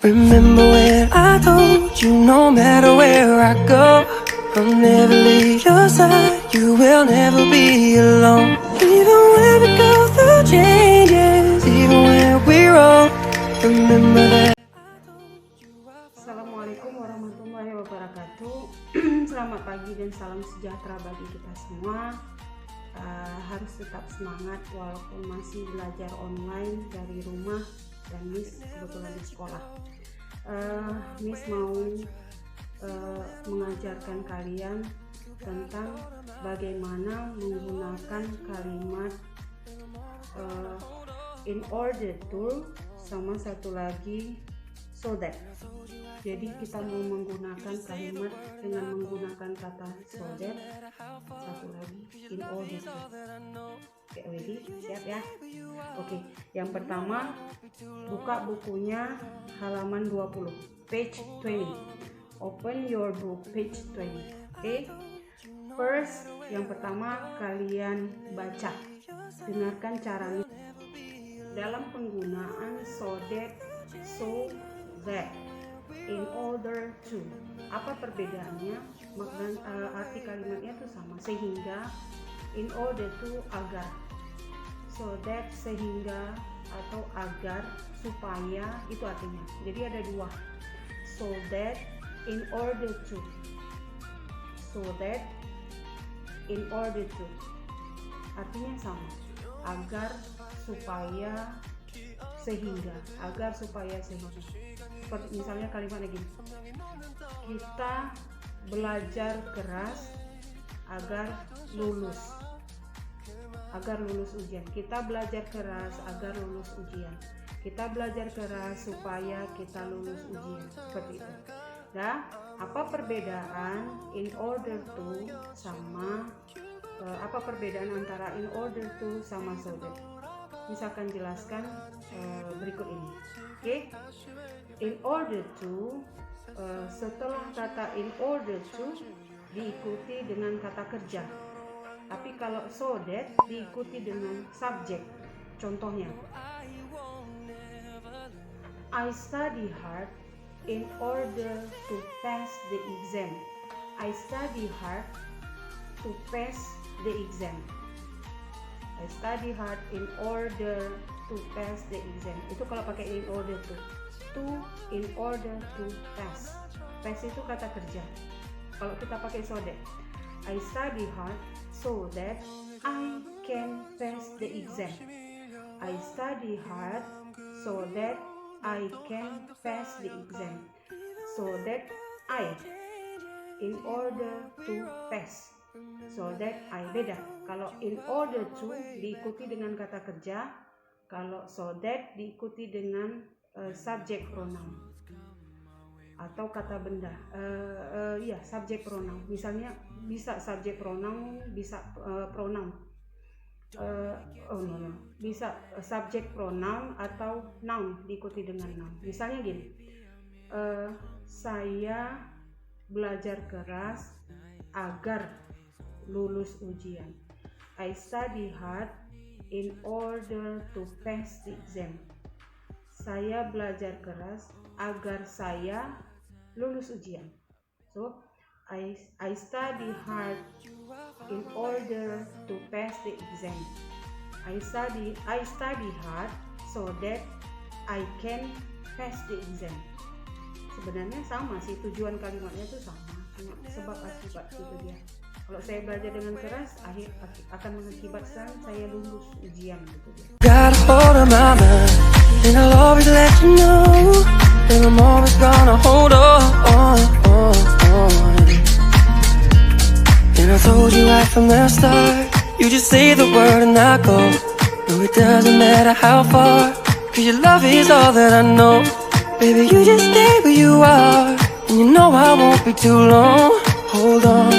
Remember when I told you no matter where I go, I'll never leave your side, you will never be alone. Even when we go through changes, even when we're old, remember that. Assalamualaikum warahmatullahi wabarakatuh. Selamat pagi dan salam sejahtera bagi kita semua. Harus tetap semangat walaupun masih belajar online dari rumah dan Miss kebetulan di sekolah. Miss mau mengajarkan kalian tentang bagaimana menggunakan kalimat in order to, sama satu lagi so that. Jadi kita mau menggunakan kalimat dengan menggunakan kata so that, satu lagi in order to. Oke, ready? Siap ya? Oke, yang pertama buka bukunya halaman 20, page 20. Open your book, page 20. Oke. First, yang pertama kalian baca. Dengarkan caranya. Dalam penggunaan so that, so that, in order to, apa perbedaannya? Arti kalimatnya itu sama. Sehingga, in order to, agar. So that, sehingga, atau agar, supaya, itu artinya. Jadi ada dua. So that, in order to. So that, in order to. Artinya sama. Agar, supaya, sehingga. Agar, supaya, sehingga. Seperti misalnya kalimat lagi. Kita belajar keras agar lulus. Agar lulus ujian. Kita belajar keras agar lulus ujian. Kita belajar keras supaya kita lulus ujian. Seperti itu. Nah, apa perbedaan in order to sama apa perbedaan antara in order to sama so that? Misalkan jelaskan berikut ini. Oke. In order to, setelah kata in order to diikuti dengan kata kerja. Tapi kalau so that diikuti dengan subjek. Contohnya, I study hard in order to pass the exam. I study hard to pass the exam. I study hard in order to pass the exam. Itu kalau pakai in order to. To, in order to pass. Pass itu kata kerja. Kalau kita pakai so that, I study hard so that I can pass the exam. I study hard so that I can pass the exam. So that I, in order to pass. So that I, beda. Kalau in order to diikuti dengan kata kerja, kalau so that diikuti dengan subject pronoun atau kata benda. Ya, subject pronoun. Misalnya bisa subject pronoun, bisa pronoun. Bisa subject pronoun atau noun diikuti dengan noun. Misalnya gini. Saya belajar keras agar lulus ujian. I study hard in order to pass the exam. Saya belajar keras agar saya lulus ujian. So, I study hard in order to pass the exam. I study hard so that I can pass the exam. Sebenarnya sama sih, tujuan kalimatnya itu sama, cuma sebab akibat itu dia. Kalau saya belajar dengan keras, akan mengakibatkan saya lulus ujian gitu dia. Got a hold of my mind, and I'll always let you know that I'm always gonna hold on. And I told you right from the start, you just say the word and I go. No, it doesn't matter how far, 'cause your love is all that I know. Baby, you just stay where you are, and you know I won't be too long. Hold on.